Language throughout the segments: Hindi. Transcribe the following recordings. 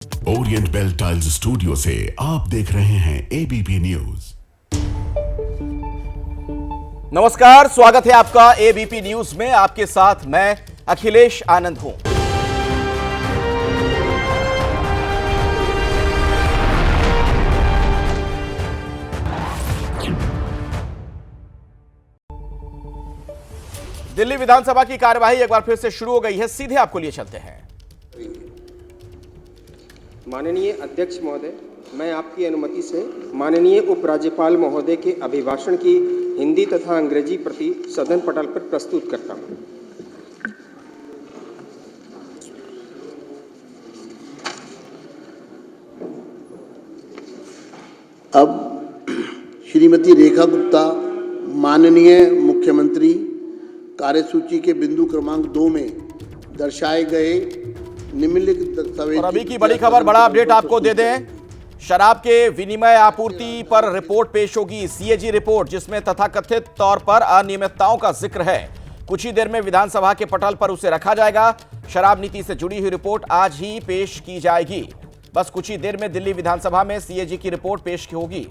ओरिएंट बेल टाइल्स स्टूडियो से आप देख रहे हैं एबीपी न्यूज। नमस्कार, स्वागत है आपका एबीपी न्यूज में। आपके साथ मैं अखिलेश आनंद हूं। दिल्ली विधानसभा की कार्यवाही एक बार फिर से शुरू हो गई है। सीधे आपको लिए चलते हैं। माननीय अध्यक्ष महोदय, मैं आपकी अनुमति से माननीय उपराज्यपाल महोदय के अभिभाषण की हिंदी तथा अंग्रेजी प्रति सदन पटल पर प्रस्तुत करता हूं। अब श्रीमती रेखा गुप्ता माननीय मुख्यमंत्री कार्यसूची के बिंदु क्रमांक 2 में दर्शाए गए निम्नलिखित दस्तावेज। और अभी की बड़ी खबर, बड़ा अपडेट आपको दे दें। शराब के विनिमय आपूर्ति पर रिपोर्ट पेश होगी, सीएजी रिपोर्ट, जिसमें तथाकथित तौर पर अनियमितताओं का जिक्र है। कुछ ही देर में विधानसभा के पटल पर उसे रखा जाएगा। शराब नीति से जुड़ी हुई रिपोर्ट आज ही पेश की जाएगी। बस कुछ ही देर में दिल्ली विधानसभा में सीएजी की रिपोर्ट पेश होगी।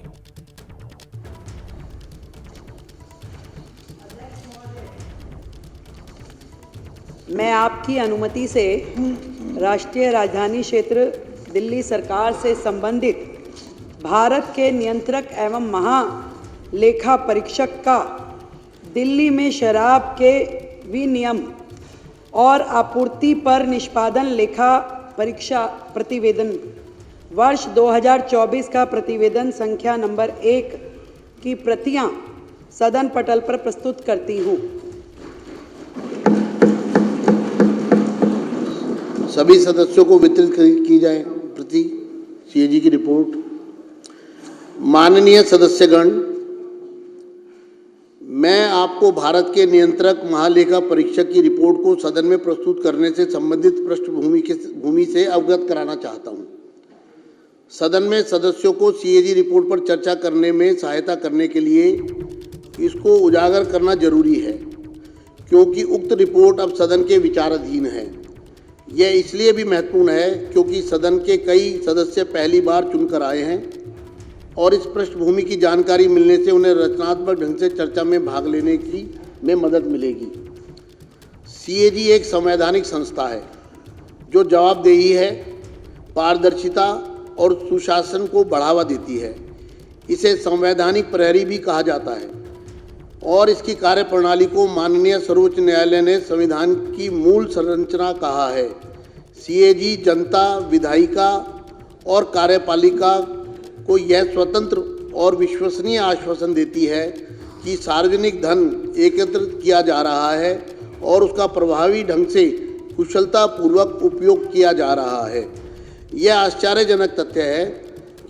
मैं आपकी अनुमति से राष्ट्रीय राजधानी क्षेत्र दिल्ली सरकार से संबंधित भारत के नियंत्रक एवं महालेखा परीक्षक का दिल्ली में शराब के विनियम और आपूर्ति पर निष्पादन लेखा परीक्षा प्रतिवेदन वर्ष 2024 का प्रतिवेदन संख्या नंबर 1 की प्रतियां सदन पटल पर प्रस्तुत करती हूँ। सभी सदस्यों को वितरित की जाए प्रति सीएजी की रिपोर्ट। माननीय सदस्यगण, मैं आपको भारत के नियंत्रक महालेखा परीक्षक की रिपोर्ट को सदन में प्रस्तुत करने से संबंधित पृष्ठभूमि से अवगत कराना चाहता हूं। सदन में सदस्यों को सीएजी रिपोर्ट पर चर्चा करने में सहायता करने के लिए इसको उजागर करना जरूरी है, क्योंकि उक्त रिपोर्ट अब सदन के विचाराधीन है। यह इसलिए भी महत्वपूर्ण है क्योंकि सदन के कई सदस्य पहली बार चुनकर आए हैं और इस पृष्ठभूमि की जानकारी मिलने से उन्हें रचनात्मक ढंग से चर्चा में भाग लेने में मदद मिलेगी। सीएजी एक संवैधानिक संस्था है जो जवाबदेही है, पारदर्शिता और सुशासन को बढ़ावा देती है। इसे संवैधानिक प्रहरी भी कहा जाता है और इसकी कार्यप्रणाली को माननीय सर्वोच्च न्यायालय ने संविधान की मूल संरचना कहा है। सीएजी जनता, विधायिका और कार्यपालिका को यह स्वतंत्र और विश्वसनीय आश्वासन देती है कि सार्वजनिक धन एकत्रित किया जा रहा है और उसका प्रभावी ढंग से कुशलतापूर्वक उपयोग किया जा रहा है। यह आश्चर्यजनक तथ्य है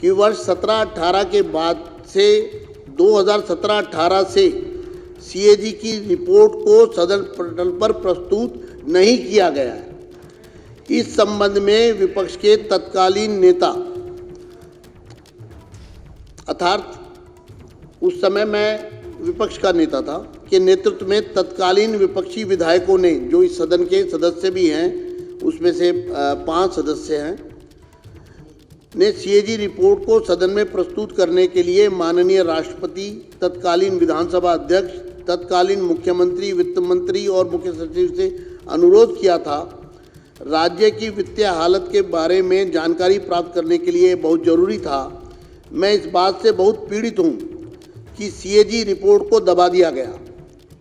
कि वर्ष 17-18 के बाद से 2017-18 से सीएजी की रिपोर्ट को सदन पटल पर प्रस्तुत नहीं किया गया है। इस संबंध में विपक्ष के तत्कालीन नेता, अर्थात उस समय मैं विपक्ष का नेता था, के नेतृत्व में तत्कालीन विपक्षी विधायकों ने, जो इस सदन के सदस्य भी हैं, उसमें से 5 सदस्य हैं, ने सीएजी रिपोर्ट को सदन में प्रस्तुत करने के लिए माननीय राष्ट्रपति, तत्कालीन विधानसभा अध्यक्ष, तत्कालीन मुख्यमंत्री, वित्त मंत्री और मुख्य सचिव से अनुरोध किया था। राज्य की वित्तीय हालत के बारे में जानकारी प्राप्त करने के लिए बहुत जरूरी था। मैं इस बात से बहुत पीड़ित हूं कि सीएजी रिपोर्ट को दबा दिया गया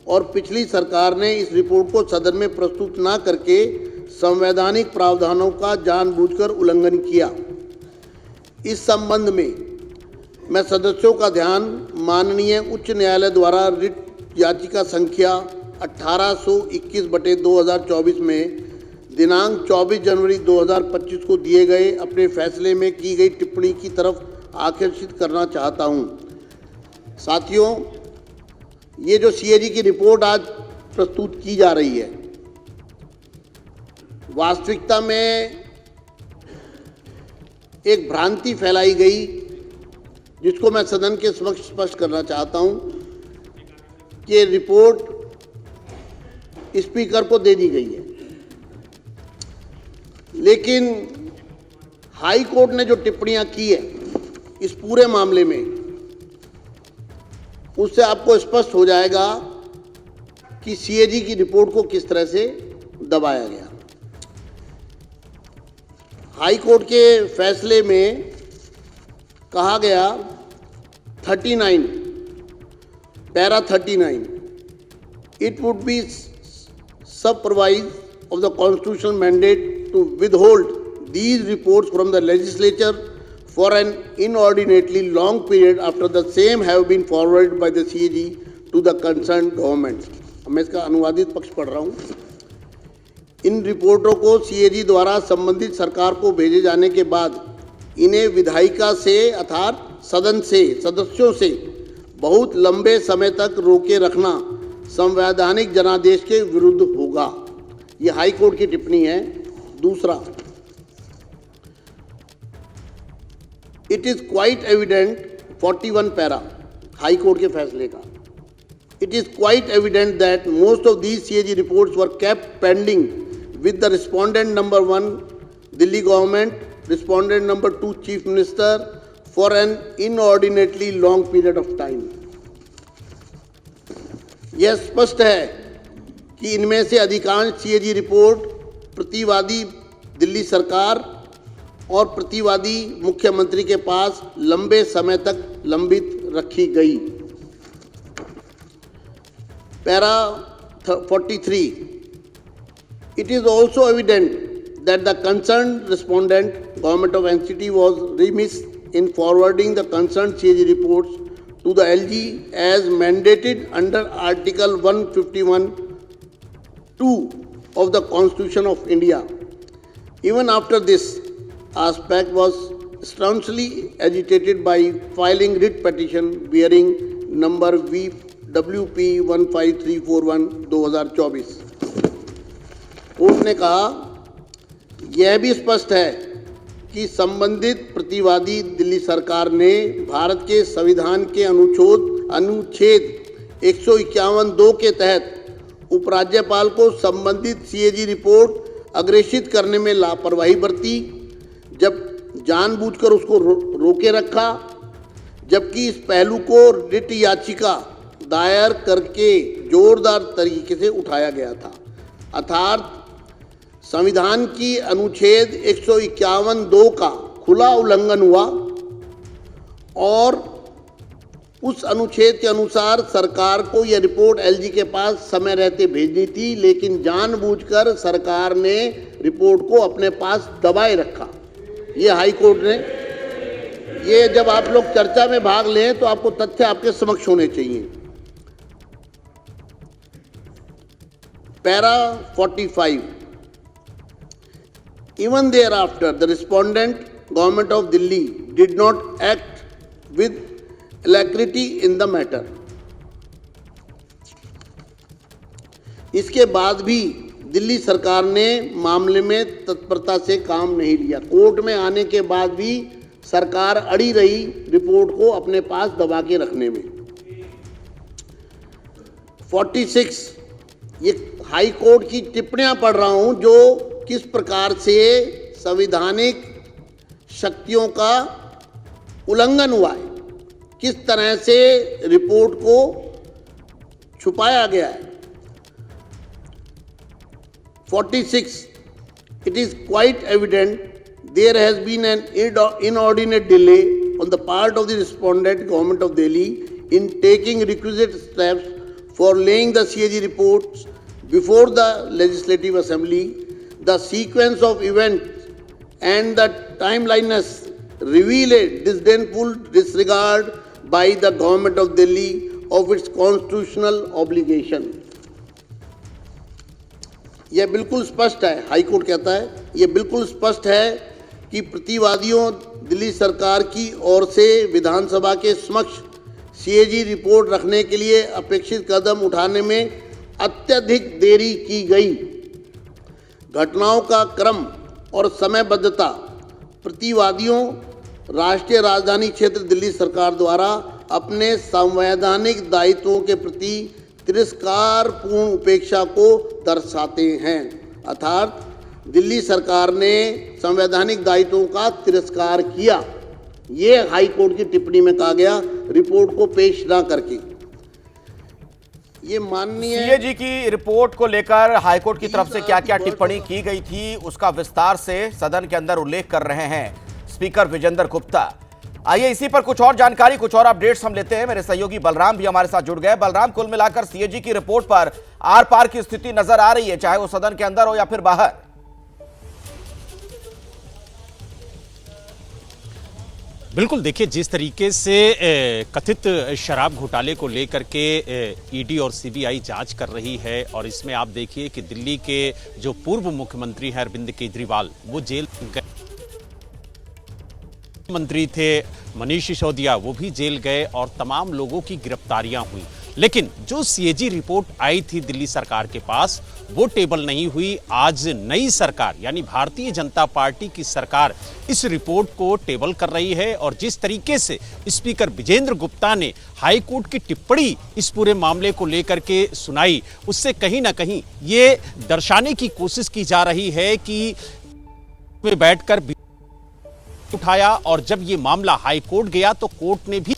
और पिछली सरकार ने इस रिपोर्ट को सदन में प्रस्तुत न करके संवैधानिक प्रावधानों का जानबूझकर उल्लंघन किया। इस संबंध में मैं सदस्यों का ध्यान माननीय उच्च न्यायालय द्वारा रिट याचिका संख्या 1821/2024 में दिनांक 24 जनवरी 2025 को दिए गए अपने फैसले में की गई टिप्पणी की तरफ आकर्षित करना चाहता हूं। साथियों, ये जो सीएजी की रिपोर्ट आज प्रस्तुत की जा रही है, वास्तविकता में एक भ्रांति फैलाई गई, जिसको मैं सदन के समक्ष स्पष्ट करना चाहता हूं कि रिपोर्ट स्पीकर को दे दी गई है, लेकिन हाई कोर्ट ने जो टिप्पणियां की है इस पूरे मामले में, उससे आपको स्पष्ट हो जाएगा कि सीएजी की रिपोर्ट को किस तरह से दबाया गया। हाई कोर्ट के फैसले में कहा गया 39 para 39 it would be supervised of the constitutional mandate to withhold these reports from the legislature for an inordinately long period after the same have been forwarded by the CAG to the concerned government। मैं इसका अनुवादित पक्ष पढ़ रहा हूँ। इन रिपोर्टों को सीएजी द्वारा संबंधित सरकार को भेजे जाने के बाद इन्हें विधायिका से अर्थात सदन से सदस्यों से बहुत लंबे समय तक रोके रखना संवैधानिक जनादेश के विरुद्ध होगा। यह हाई कोर्ट की टिप्पणी है। दूसरा, it is quite evident 41 para high court के फैसले का, it is quite evident that most of these CAG reports were kept pending with the respondent number 1 Delhi government, respondent number 2 Chief Minister for an inordinately long period of time। यह स्पष्ट है कि इनमें से अधिकांश CAG रिपोर्ट प्रतिवादी दिल्ली सरकार और प्रतिवादी मुख्यमंत्री के पास लंबे समय तक लंबित रखी गई। Para 43, it is also evident that the concerned respondent, Government of NCT, was remiss in forwarding the concerned CAG reports to the LG as mandated under Article 151(2) of the Constitution of India. Even after this aspect was staunchly agitated by filing writ petition bearing number WP 15341/2024। Court ने कहा यह भी स्पष्ट है कि संबंधित प्रतिवादी दिल्ली सरकार ने भारत के संविधान के अनुच्छेद 151(2) के तहत उपराज्यपाल को संबंधित सीएजी रिपोर्ट अग्रेषित करने में लापरवाही बरती, जब जानबूझकर उसको रोके रखा, जबकि इस पहलू को रिट याचिका दायर करके जोरदार तरीके से उठाया गया था। अर्थात संविधान की अनुच्छेद 151(2) का खुला उल्लंघन हुआ और उस अनुच्छेद के अनुसार सरकार को यह रिपोर्ट एलजी के पास समय रहते भेजनी थी, लेकिन जानबूझकर सरकार ने रिपोर्ट को अपने पास दबाए रखा। ये हाई कोर्ट ने, ये जब आप लोग चर्चा में भाग लें तो आपको तथ्य आपके समक्ष होने चाहिए। Para 45, even thereafter the respondent Government of Delhi did not act with alacrity in the matter। इसके बाद भी दिल्ली सरकार ने मामले में तत्परता से काम नहीं लिया। कोर्ट में आने के बाद भी सरकार अड़ी रही रिपोर्ट को अपने पास दबा के रखने में। 46, ये हाई कोर्ट की टिप्पणियां पढ़ रहा हूं जो किस प्रकार से संवैधानिक शक्तियों का उल्लंघन हुआ है, किस तरह से रिपोर्ट को छुपाया गया है। 46, it is quite evident there has been an inordinate delay on the part of the respondent Government of Delhi in taking requisite steps for laying the CAG reports before the Legislative Assembly. The sequence of events and the timeliness reveal a disdainful disregard by the Government of Delhi of its constitutional obligation। यह बिल्कुल स्पष्ट है, हाई कोर्ट कहता है यह बिल्कुल स्पष्ट है कि प्रतिवादियों दिल्ली सरकार की ओर से विधानसभा के समक्ष सीएजी रिपोर्ट रखने के लिए अपेक्षित कदम उठाने में अत्यधिक देरी की गई। घटनाओं का क्रम और समयबद्धता प्रतिवादियों राष्ट्रीय राजधानी क्षेत्र दिल्ली सरकार द्वारा अपने संवैधानिक दायित्वों के प्रति तिरस्कारपूर्ण उपेक्षा को दर्शाते हैं। अर्थात दिल्ली सरकार ने संवैधानिक दायित्वों का तिरस्कार किया। ये हाई कोर्ट की टिप्पणी में कहा गया, रिपोर्ट को पेश ना करके। ये माननीय सीएजी की रिपोर्ट को लेकर हाईकोर्ट की तरफ से क्या क्या टिप्पणी की गई थी, उसका विस्तार से सदन के अंदर उल्लेख कर रहे हैं स्पीकर विजेंद्र गुप्ता। आइए इसी पर कुछ और जानकारी, कुछ और अपडेट्स हम लेते हैं। मेरे सहयोगी बलराम भी हमारे साथ जुड़ गए। बलराम, कुल मिलाकर सीएजी की रिपोर्ट पर आर पार की स्थिति नजर आ रही है, चाहे वो सदन के अंदर हो या फिर बाहर। बिल्कुल, देखिए जिस तरीके से कथित शराब घोटाले को लेकर के ईडी और सीबीआई जांच कर रही है, और इसमें आप देखिए कि दिल्ली के जो पूर्व मुख्यमंत्री हैं अरविंद केजरीवाल, वो जेल गए, मंत्री थे मनीष सिसोदिया, वो भी जेल गए और तमाम लोगों की गिरफ्तारियां हुई। लेकिन जो सीएजी रिपोर्ट आई थी दिल्ली सरकार के पास, वो टेबल नहीं हुई। आज नई सरकार यानी भारतीय जनता पार्टी की सरकार इस रिपोर्ट को टेबल कर रही है, और जिस तरीके से स्पीकर विजेंद्र गुप्ता ने हाई कोर्ट की टिप्पणी इस पूरे मामले को लेकर के सुनाई, उससे कहीं ना कहीं ये दर्शाने की कोशिश की जा रही है कि में बैठकर उठाया, और जब ये मामला हाई कोर्ट गया तो कोर्ट ने भी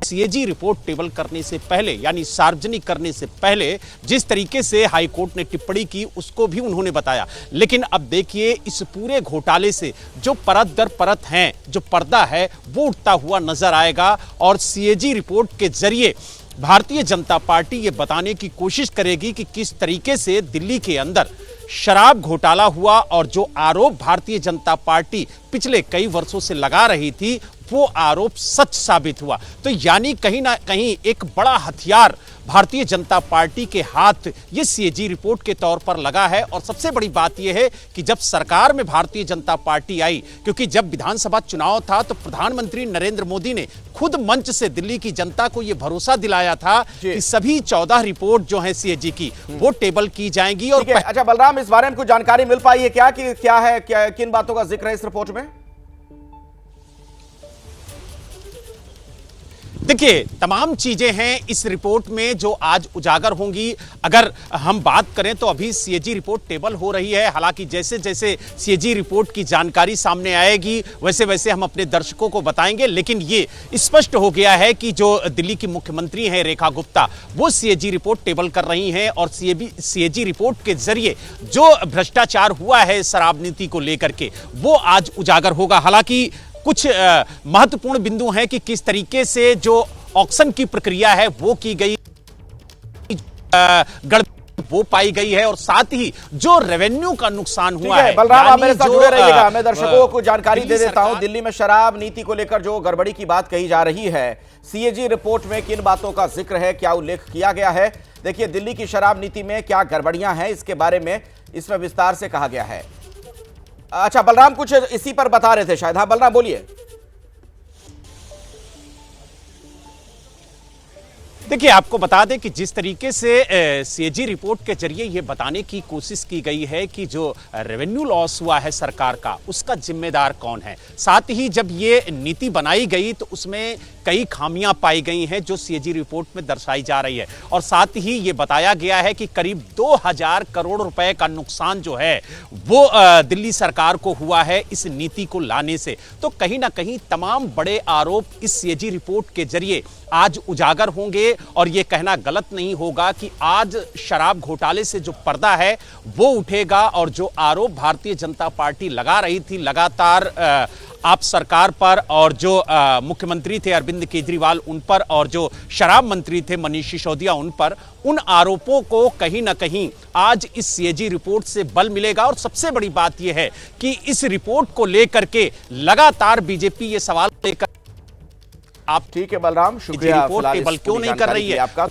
सीएजी रिपोर्ट टेबल करने से पहले यानी सार्वजनिक करने से पहले जिस तरीके से हाई कोर्ट ने टिप्पणी की उसको भी उन्होंने बताया। लेकिन अब देखिए इस पूरे घोटाले से जो परत दर परत हैं, जो पर्दा है वो उठता हुआ नजर आएगा, और सीएजी रिपोर्ट के जरिए भारतीय जनता पार्टी ये बताने की कोशिश करेगी कि किस तरीके से दिल्ली के अंदर शराब घोटाला हुआ, और जो आरोप भारतीय जनता पार्टी पिछले कई वर्षों से लगा रही थी वो आरोप सच साबित हुआ। तो यानी कहीं ना कहीं एक बड़ा हथियार भारतीय जनता पार्टी के हाथ ये सीएजी रिपोर्ट के तौर पर लगा है। और सबसे बड़ी बात यह है कि जब सरकार में भारतीय जनता पार्टी आई, क्योंकि जब विधानसभा चुनाव था तो प्रधानमंत्री नरेंद्र मोदी ने खुद मंच से दिल्ली की जनता को यह भरोसा दिलाया था कि सभी 14 रिपोर्ट जो है सीएजी की वो टेबल की जाएंगी। और अच्छा बलराम, इस बारे में कुछ जानकारी मिल पाई है क्या कि क्या है, किन बातों का जिक्र है इस रिपोर्ट में? देखिए तमाम चीजें हैं इस रिपोर्ट में जो आज उजागर होंगी। अगर हम बात करें तो अभी सीएजी रिपोर्ट टेबल हो रही है, हालांकि जैसे जैसे सीएजी रिपोर्ट की जानकारी सामने आएगी वैसे वैसे हम अपने दर्शकों को बताएंगे। लेकिन ये स्पष्ट हो गया है कि जो दिल्ली की मुख्यमंत्री हैं रेखा गुप्ता, वो सीएजी रिपोर्ट टेबल कर रही हैं, और सीएजी रिपोर्ट के जरिए जो भ्रष्टाचार हुआ है शराब नीति को लेकर के वो आज उजागर होगा। हालांकि कुछ महत्वपूर्ण बिंदु हैं कि किस तरीके से जो ऑक्शन की प्रक्रिया है वो की गई, गड़बड़ी वो पाई गई है, और साथ ही जो रेवेन्यू का नुकसान हुआ है। बलराम, आप मेरे साथ जुड़े रहिएगा, मैं दर्शकों को जानकारी दे देता हूं। दिल्ली में शराब नीति को लेकर जो गड़बड़ी की बात कही जा रही है, सीएजी रिपोर्ट में किन बातों का जिक्र है, क्या उल्लेख किया गया है। देखिए दिल्ली की शराब नीति में क्या गड़बड़ियां हैं, इसके बारे में इसमें विस्तार से कहा गया है। अच्छा बलराम, कुछ इसी पर बता रहे थे शायद। हाँ बलराम बोलिए। देखिए आपको बता दें कि जिस तरीके से सीएजी रिपोर्ट के जरिए ये बताने की कोशिश की गई है कि जो रेवेन्यू लॉस हुआ है सरकार का, उसका जिम्मेदार कौन है। साथ ही जब ये नीति बनाई गई तो उसमें कई खामियां पाई गई हैं जो सीएजी रिपोर्ट में दर्शाई जा रही है, और साथ ही ये बताया गया है कि करीब 2000 करोड़ रुपए का नुकसान जो है वो दिल्ली सरकार को हुआ है इस नीति को लाने से। तो कहीं ना कहीं तमाम बड़े आरोप इस सीएजी रिपोर्ट के जरिए आज उजागर होंगे, और यह कहना गलत नहीं होगा कि आज शराब घोटाले से जो पर्दा है वो उठेगा, और जो आरोप भारतीय जनता पार्टी लगा रही थी लगातार आप सरकार पर, और जो मुख्यमंत्री थे अरविंद केजरीवाल उन पर, और जो शराब मंत्री थे मनीष सिसोदिया उन पर, उन आरोपों को कहीं ना कहीं आज इस सीएजी रिपोर्ट से बल मिलेगा। और सबसे बड़ी बात यह है कि इस रिपोर्ट को लेकर के लगातार बीजेपी ये सवाल लेकर आप ठीक है बलराम, शुक्रिया। रिपोर्ट टेबल क्यों नहीं कर रही है आपका।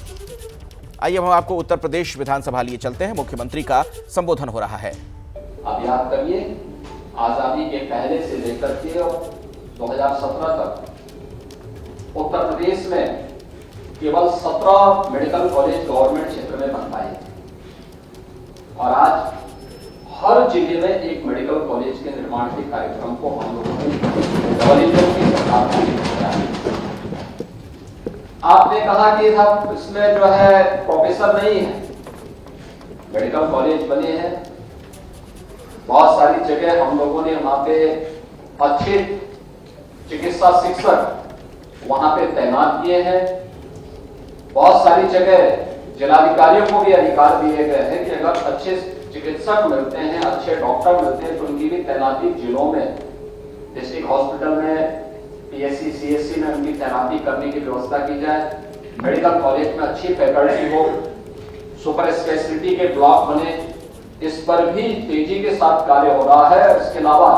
आइए हम आपको उत्तर प्रदेश विधानसभा लिए चलते हैं। मुख्यमंत्री का संबोधन हो रहा है। अब याद करिए, आजादी के पहले से लेकर के 2017 तक उत्तर प्रदेश में केवल 17 मेडिकल कॉलेज गवर्नमेंट क्षेत्र में बन पाए, और आज हर जिले में एक मेडिकल कॉलेज के निर्माण के कार्यक्रम को हम लोगों ने आपने कहा कि हम इसमें जो है प्रोफेसर नहीं है, मेडिकल कॉलेज बने हैं, बहुत सारी जगह हम लोगों ने वहां पे अच्छे चिकित्सा शिक्षक वहां पे तैनात किए हैं। बहुत सारी जगह जिलाधिकारियों को भी अधिकार दिए गए हैं कि अगर अच्छे चिकित्सक मिलते हैं, अच्छे डॉक्टर मिलते हैं, तो उनकी भी तैनाती जिलों में, डिस्ट्रिक्ट हॉस्पिटल में, पीएससी सीएससी में उनकी तैनाती करने की व्यवस्था की जाए। मेडिकल कॉलेज में अच्छी फैकल्टी हो, सुपर स्पेशलिटी के ब्लॉक बने, इस पर भी तेजी के साथ कार्य हो रहा है। इसके अलावा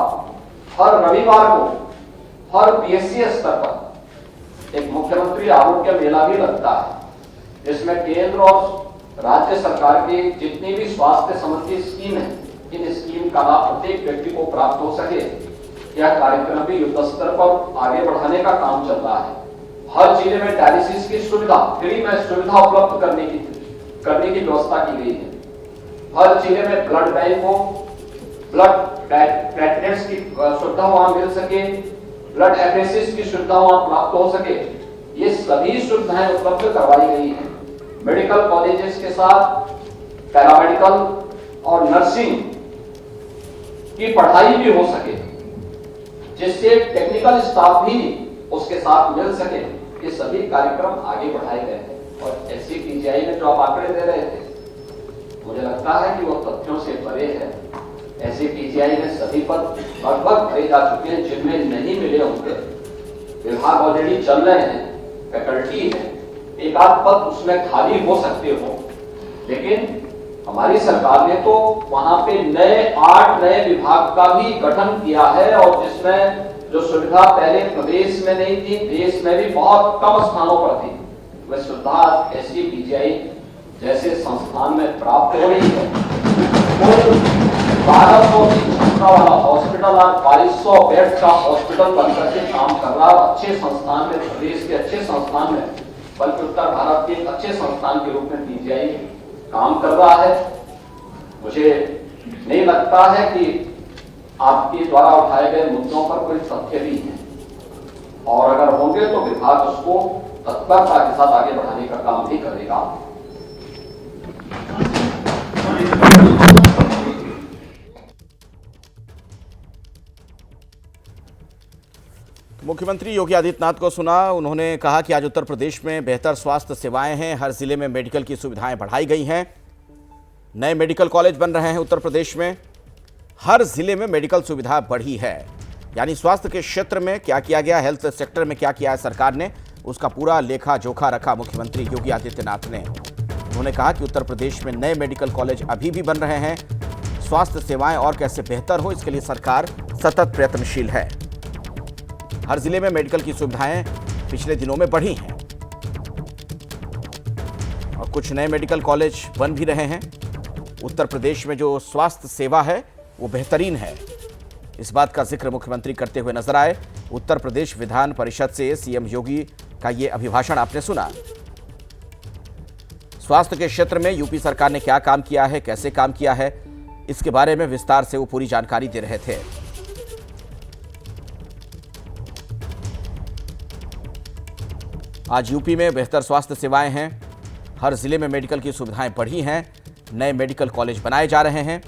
हर रविवार को हर पीएससी स्तर पर एक मुख्यमंत्री आरोग्य मेला भी लगता है, जिसमें केंद्र और राज्य सरकार की जितनी भी स्वास्थ्य संबंधी स्कीम है, इन स्कीम का लाभ प्रत्येक व्यक्ति को प्राप्त हो सके, यह कार्यक्रम भी युद्ध स्तर पर आगे बढ़ाने का काम चल रहा है। हर जिले में डायलिसिस की सुविधा, फ्री में सुविधा उपलब्ध करने की व्यवस्था की गई है। हर जिले में ब्लड बैंक हो, ब्लड प्लेटलेट्स की सुविधा वहां मिल सके, ब्लड एफेसिस की सुविधा वहां प्राप्त हो सके, ये सभी सुविधाएं उपलब्ध करवाई गई हैं। मेडिकल कॉलेजेस के साथ पैरामेडिकल और नर्सिंग की पढ़ाई भी हो सके, जिससे टेक्निकल स्टाफ भी उसके साथ मिल सके, ये सभी कार्यक्रम आगे बढ़ाए गए हैं। और एससीपीजीआई में जो आप आंकड़े दे रहे थे, मुझे लगता है कि वो तथ्यों से परे है। एससीपीजीआई में सभी पद लगभग भरे जा चुके हैं, जिनमें नहीं मिले होंगे विभाग ऑलरेडी चल रहे हैं, फैकल्टी है, एक आध पद उसमें खाली हो सकते हो, लेकिन हमारी सरकार ने तो वहां पे 8 नए विभाग का भी गठन किया है, और जिसमें जो सुविधा पहले प्रदेश में नहीं थी, देश में भी बहुत कम स्थानों पर थी, वह सुविधा एससीपीजीआई जैसे संस्थान में प्राप्त हो रही है। 1200 की क्षमता वाला हॉस्पिटल और 2200 बेड का हॉस्पिटल बनकर के काम कर रहा है। अच्छे संस्थान में, प्रदेश के अच्छे संस्थान में, बल्कि उत्तर भारत के अच्छे संस्थान के रूप में पीजीआई काम कर रहा है। मुझे नहीं लगता है कि आपके द्वारा उठाए गए मुद्दों पर कोई तथ्य भी है, और अगर होंगे तो विभाग उसको तत्परता के साथ आगे बढ़ाने का काम भी करेगा। मुख्यमंत्री योगी आदित्यनाथ को सुना, उन्होंने कहा कि आज उत्तर प्रदेश में बेहतर स्वास्थ्य सेवाएं हैं, हर जिले में मेडिकल की सुविधाएं बढ़ाई गई हैं, नए मेडिकल कॉलेज बन रहे हैं उत्तर प्रदेश में, हर जिले में मेडिकल सुविधा बढ़ी है। यानी स्वास्थ्य के क्षेत्र में क्या किया गया, हेल्थ सेक्टर में क्या किया है सरकार ने, उसका पूरा लेखा जोखा रखा मुख्यमंत्री योगी आदित्यनाथ ने। उन्होंने कहा कि उत्तर प्रदेश में नए मेडिकल कॉलेज अभी भी बन रहे हैं, स्वास्थ्य सेवाएं और कैसे बेहतर हो, इसके लिए सरकार सतत प्रयत्नशील है। हर जिले में मेडिकल की सुविधाएं पिछले दिनों में बढ़ी हैं और कुछ नए मेडिकल कॉलेज बन भी रहे हैं। उत्तर प्रदेश में जो स्वास्थ्य सेवा है वो बेहतरीन है, इस बात का जिक्र मुख्यमंत्री करते हुए नजर आए। उत्तर प्रदेश विधान परिषद से सीएम योगी का ये अभिभाषण आपने सुना। स्वास्थ्य के क्षेत्र में यूपी सरकार ने क्या काम किया है, कैसे काम किया है, इसके बारे में विस्तार से वो पूरी जानकारी दे रहे थे। आज यूपी में बेहतर स्वास्थ्य सेवाएं हैं, हर जिले में मेडिकल की सुविधाएं बढ़ी हैं, नए मेडिकल कॉलेज बनाए जा रहे हैं।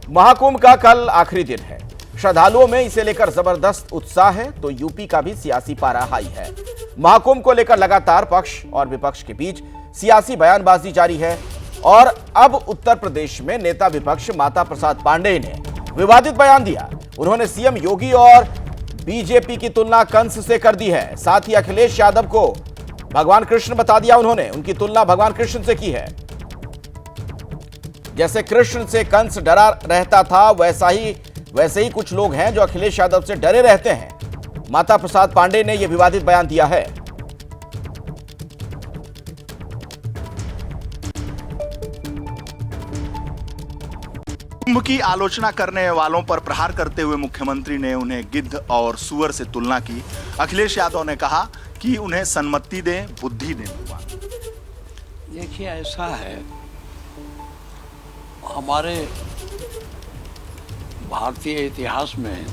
महाकुंभ का कल आखिरी दिन है, श्रद्धालुओं में इसे लेकर जबरदस्त उत्साह है, तो यूपी का भी सियासी पारा हाई है। महाकुंभ को लेकर लगातार पक्ष और विपक्ष के बीच सियासी बयानबाजी जारी है और अब उत्तर प्रदेश में नेता विपक्ष माता प्रसाद पांडेय ने विवादित बयान दिया। उन्होंने सीएम योगी और बीजेपी की तुलना कंस से कर दी है, साथ ही अखिलेश यादव को भगवान कृष्ण बता दिया। उन्होंने उनकी तुलना भगवान कृष्ण से की है। जैसे कृष्ण से कंस डरा रहता था, वैसे ही कुछ लोग हैं जो अखिलेश यादव से डरे रहते हैं। माता प्रसाद पांडेय ने यह विवादित बयान दिया है। कुंभ की आलोचना करने वालों पर प्रहार करते हुए मुख्यमंत्री ने उन्हें गिद्ध और सुअर से तुलना की। अखिलेश यादव ने कहा कि उन्हें सन्मति दें, बुद्धि दें भगवान। देखिए, ऐसा है, हमारे भारतीय इतिहास में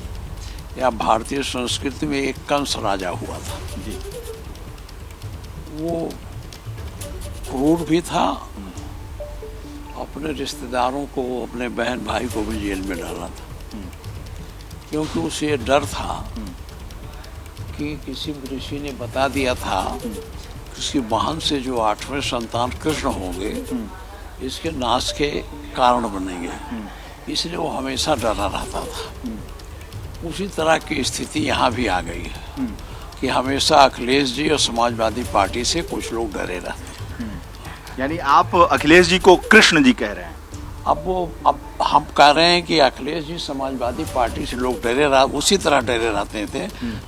या भारतीय संस्कृति में एक कंस राजा हुआ था। वो क्रूर भी था, अपने रिश्तेदारों को, अपने बहन भाई को भी जेल में डाला था, क्योंकि उसे ये डर था कि किसी ऋषि ने बता दिया था उसकी बहन से जो 8वें संतान कृष्ण होंगे इसके नाश के कारण बनेंगे, इसलिए वो हमेशा डरा रहता था। उसी तरह की स्थिति यहाँ भी आ गई है कि हमेशा अखिलेश जी और समाजवादी पार्टी से कुछ लोग डरे रहते हैं। यानी आप अखिलेश जी को कृष्ण जी कह रहे हैं? अब हम कह रहे हैं कि अखिलेश जी समाजवादी पार्टी से लोग उसी तरह डरे रहते थे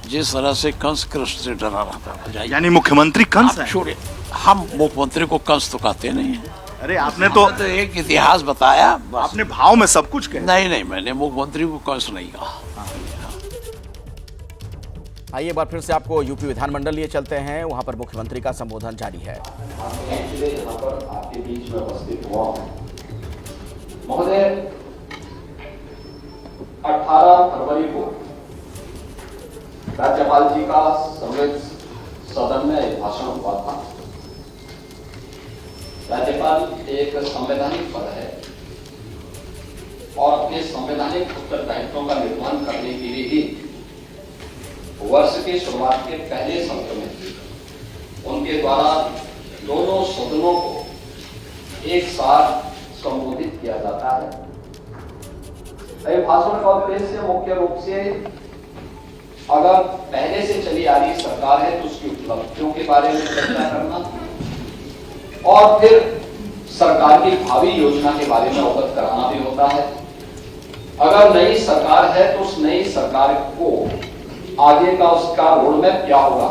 जिस तरह से कंस कृष्ण से डरा रहता था। यानी मुख्यमंत्री कंस है? छोड़िए, हम मुख्यमंत्री को कंस तो कहते नहीं हैं। अरे आपने तो एक इतिहास बताया, आपने भाव में सब कुछ कहा। नहीं, मैंने मुख्यमंत्री को कंस नहीं कहा। आइए एक बार फिर से आपको यूपी विधानमंडल लिए चलते हैं, वहां पर मुख्यमंत्री का संबोधन जारी है। यहाँ पर आपके बीच में उपस्थित हुआ महोदय, 18 फरवरी को राज्यपाल जी का संसद सदन में भाषण हुआ था। राज्यपाल एक संवैधानिक पद है और अपने संवैधानिक उत्तरदायित्वों का निर्वहन करने के लिए ही वर्ष के शुरुआत के पहले सत्र में उनके द्वारा दोनों सदनों को एक साथ संबोधित किया जाता है। भाषण का उद्देश्य मुख्य रूप से अगर पहले से चली आ रही सरकार है तो उसकी उपलब्धियों के बारे में चर्चा करना और फिर सरकार की भावी योजना के बारे में अवगत कराना भी होता है। अगर नई सरकार है तो उस नई सरकार को आगे का उसका रोड मैप क्या होगा,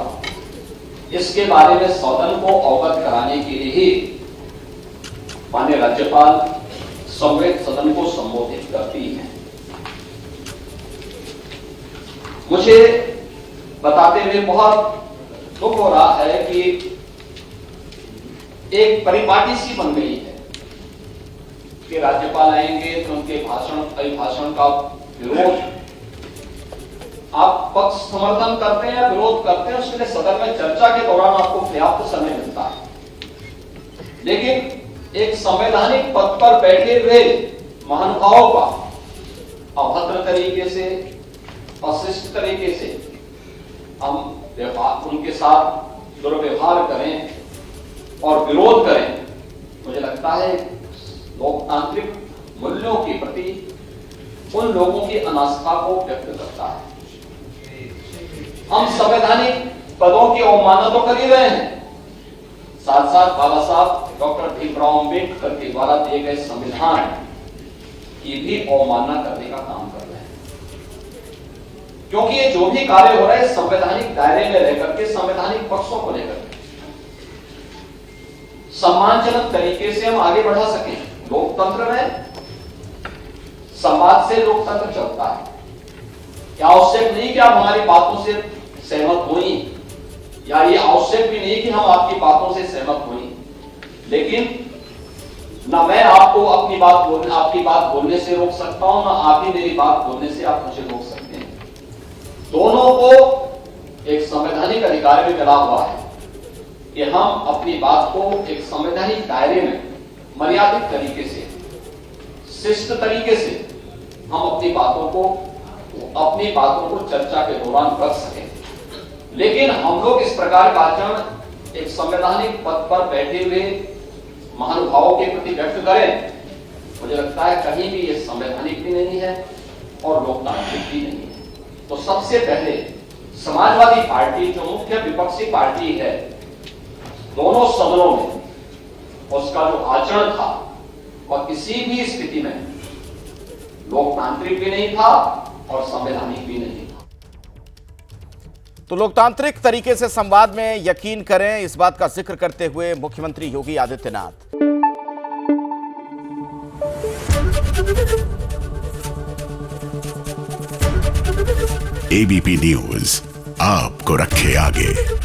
इसके बारे में सदन को अवगत कराने के लिए ही माननीय राज्यपाल संवैध सदन को संबोधित करती हैं। मुझे बताते हुए बहुत दुख हो रहा है कि एक परिपाटी सी बन गई है कि राज्यपाल आएंगे तो उनके अभिभाषण का विरोध, आप पक्ष समर्थन करते हैं या विरोध करते हैं, उसके लिए सदन में चर्चा के दौरान आपको पर्याप्त समय मिलता है। लेकिन एक संवैधानिक पद पर बैठे हुए महानुभावों का अभद्र तरीके से, अशिष्ट तरीके से हम उनके साथ दुर्व्यवहार करें और विरोध करें, मुझे लगता है लोकतांत्रिक मूल्यों के प्रति उन लोगों की अनास्था को व्यक्त करता है। हम संवैधानिक पदों की अवमानना तो कर ही रहे हैं, साथ साथ बाबा साहब डॉक्टर भीमराव अम्बेडकर के द्वारा दिए गए संविधान की भी अवमानना करने का काम कर रहे हैं, क्योंकि ये जो भी कार्य हो रहा है संवैधानिक दायरे में रहकर के, संवैधानिक पक्षों को लेकर सम्मानजनक तरीके से हम आगे बढ़ा सकें। लोकतंत्र में संवाद से लोकतंत्र चलता है। क्या आवश्यक नहीं कि आप हमारी बातों से सहमत होई, या ये आवश्यक भी नहीं कि हम आपकी बातों से सहमत होई, लेकिन ना मैं आपको आपकी बात बोलने से रोक सकता हूं, ना आप ही मेरी बात बोलने से आप मुझे रोक सकते हैं। दोनों को एक संवैधानिक अधिकार में मिला हुआ है कि हम अपनी बात को एक संवैधानिक दायरे में मर्यादित तरीके से, शिष्ट तरीके से हम अपनी बातों को चर्चा के दौरान कर सकें। लेकिन हम लोग इस प्रकार का आचरण एक संवैधानिक पद पर बैठे हुए महानुभावों के प्रति व्यक्त करें, मुझे लगता है कहीं भी ये संवैधानिक भी नहीं है और लोकतांत्रिक भी नहीं है। तो सबसे पहले समाजवादी पार्टी जो मुख्य विपक्षी पार्टी है, दोनों सदनों में उसका जो आचरण था और किसी भी स्थिति में लोकतांत्रिक भी नहीं था और संवैधानिक भी नहीं था। तो लोकतांत्रिक तरीके से संवाद में यकीन करें, इस बात का जिक्र करते हुए मुख्यमंत्री योगी आदित्यनाथ। एबीपी न्यूज आपको रखे आगे।